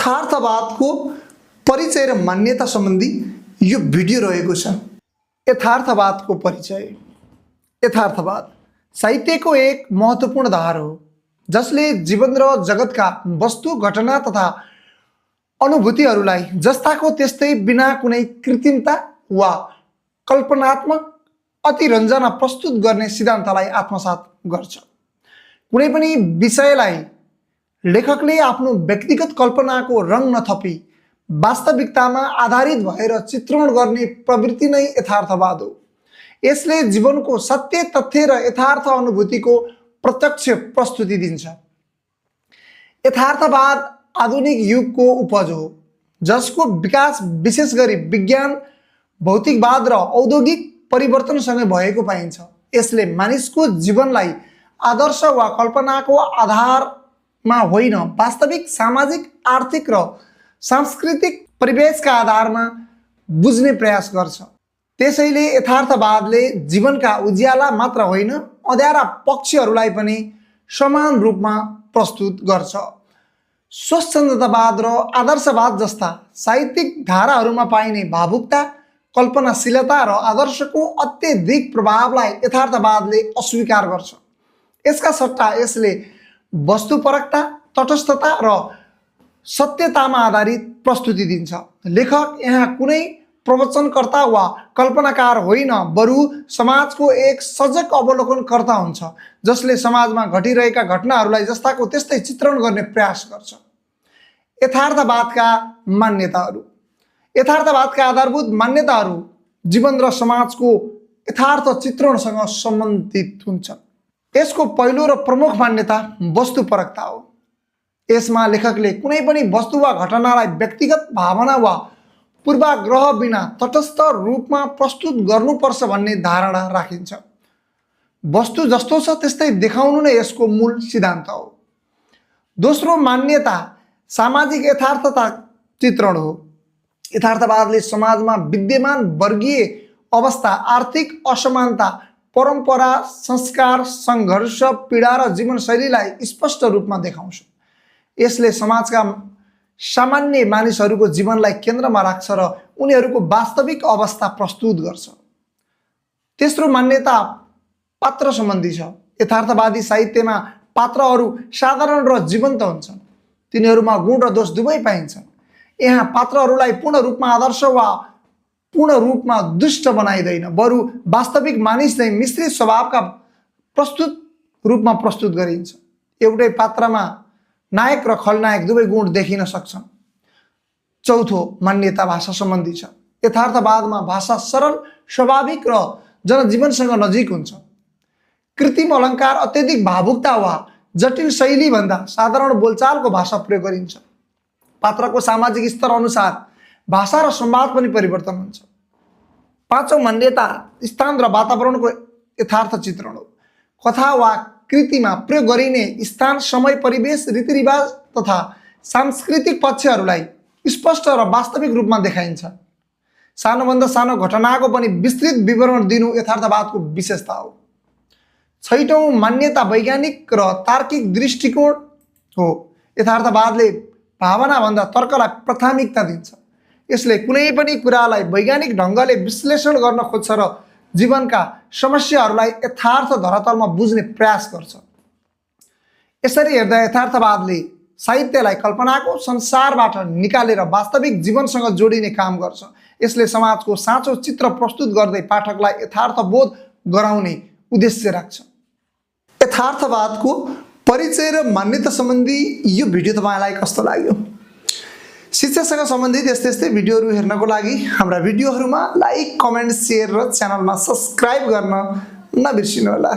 यथार्थवादको परिचय र मान्यता सम्बन्धी यो भिडियो रहेको छ। यथार्थवादको परिचय। यथार्थवाद साहित्यको एक महत्त्वपूर्ण धार हो जसले जीवन र जगतका वस्तु घटना तथा अनुभूतिहरूलाई जस्ताको त्यस्तै बिना कुनै कृत्रिमता वा कल्पनात्मक अतिरञ्जना प्रस्तुत गर्ने सिद्धान्तलाई आत्मसात गर्छ। कुनै पनि विषयलाई लेखकले आफ्नो व्यक्तिगत कल्पनाको रङ नथपी वास्तविकतामा आधारित भएर चित्रण गर्ने प्रवृत्ति नै यथार्थवाद हो। यसले जीवनको सत्य तथ्य र यथार्थ अनुभूतिको प्रत्यक्ष प्रस्तुति दिन्छ। यथार्थवाद आधुनिक युगको उपज हो जसको विकास विशेष गरी विज्ञान, भौतिकवाद र औद्योगिक परिवर्तनसँग भएको पाइन्छ। यसले मानिसको जीवनलाई आदर्श वा कल्पनाको आधारमा होइन, वास्तविक सामाजिक, आर्थिक र सांस्कृतिक परिवेशका आधारमा बुझ्ने प्रयास गर्छ। त्यसैले यथार्थवादले जीवनका उज्याला मात्र होइन, अँध्यारा पक्षहरूलाई पनि समान रूपमा प्रस्तुत गर्छ। स्वच्छन्दतावाद र आदर्शवाद जस्ता साहित्यिक धाराहरूमा पाइने भावुकता, कल्पनाशीलता र आदर्शको अत्यधिक प्रभावलाई यथार्थवादले अस्वीकार गर्छ। यसका सट्टा यसले वस्तुपरकता, तटस्थता र सत्यतामा आधारित प्रस्तुति दिन्छ। लेखक यहाँ कुनै प्रवचनकर्ता वा कल्पनाकार होइन, बरु समाजको एक सजग अवलोकनकर्ता हुन्छ जसले समाजमा घटिरहेका घटनाहरूलाई जस्ताको त्यस्तै चित्रण गर्ने प्रयास गर्छ। यथार्थवादका मान्यताहरू। यथार्थवादका आधारभूत मान्यताहरू जीवन र समाजको यथार्थ चित्रणसँग सम्बन्धित हुन्छन्। यसको पहिलो र प्रमुख मान्यता वस्तुपरकता हो। यसमा लेखकले कुनै पनि वस्तु वा घटनालाई व्यक्तिगत भावना वा पूर्वाग्रह बिना तटस्थ रूपमा प्रस्तुत गर्नुपर्छ भन्ने धारणा राखिन्छ। वस्तु जस्तो छ त्यस्तै देखाउनु नै यसको मूल सिद्धान्त हो। दोस्रो मान्यता सामाजिक यथार्थता चित्रण हो। यथार्थवादले समाजमा विद्यमान वर्गीय अवस्था, आर्थिक असमानता, परम्परा, संस्कार, सङ्घर्ष, पीडा र जीवनशैलीलाई स्पष्ट रूपमा देखाउँछ। यसले समाजका सामान्य मानिसहरूको जीवनलाई केन्द्रमा राख्छ र उनीहरूको वास्तविक अवस्था प्रस्तुत गर्छ। तेस्रो मान्यता पात्र सम्बन्धी छ। यथार्थवादी साहित्यमा पात्रहरू साधारण र जीवन्त हुन्छन्। तिनीहरूमा गुण र दोष दुवै पाइन्छन्। यहाँ पात्रहरूलाई पूर्ण रूपमा आदर्श वा पूर्ण रूपमा दुष्ट बनाइँदैन, बरु वास्तविक मानिस नै मिश्रित स्वभावका रूपमा प्रस्तुत गरिन्छ। एउटै पात्रमा नायक र खलनायक दुवै गुण देखिन सक्छन्। चौथो मान्यता भाषा सम्बन्धी छ। यथार्थवादमा भाषा सरल, स्वाभाविक र जनजीवनसँग नजिक हुन्छ। कृत्रिम अलङ्कार, अत्यधिक भावुकता वा जटिल शैलीभन्दा साधारण बोलचालको भाषा प्रयोग गरिन्छ। पात्रको सामाजिक स्तर अनुसार भाषा र संवाद पनि परिवर्तन हुन्छ। पाँचौं मान्यता स्थान र वातावरणको यथार्थ चित्रण हो। कथा वा कृतिमा प्रयोग गरिने स्थान, समय, परिवेश, रीतिरिवाज तथा सांस्कृतिक पक्षहरूलाई स्पष्ट र वास्तविक रूपमा देखाइन्छ। सानोभन्दा सानो घटनाको पनि विस्तृत विवरण दिनु यथार्थवादको विशेषता हो। छैटौं मान्यता वैज्ञानिक र तार्किक दृष्टिकोण हो। यथार्थवादले भावनाभन्दा तर्कलाई प्राथमिकता दिन्छ। यसले कुनै पनि कुरालाई वैज्ञानिक ढङ्गले विश्लेषण गर्न खोज्छ र जीवनका समस्याहरूलाई यथार्थ धरातलमा बुझ्ने प्रयास गर्छ। यसरी हेर्दा यथार्थवादले साहित्यलाई कल्पनाको संसारबाट निकालेर वास्तविक जीवनसँग जोडिने काम गर्छ। यसले समाजको साँचो चित्र प्रस्तुत गर्दै पाठकलाई यथार्थबोध गराउने उद्देश्य राख्छ। यथार्थवादको परिचय र मान्यता सम्बन्धी यो भिडियो तपाईँलाई कस्तो लाग्यो? शिक्षासँग सम्बन्धित यस्तै भिडियोहरू हेर्नको लागि हाम्रा भिडियोहरूमा लाइक, कमेन्ट, सेयर र च्यानलमा सब्स्क्राइब गर्न नबिर्सिनुहोला।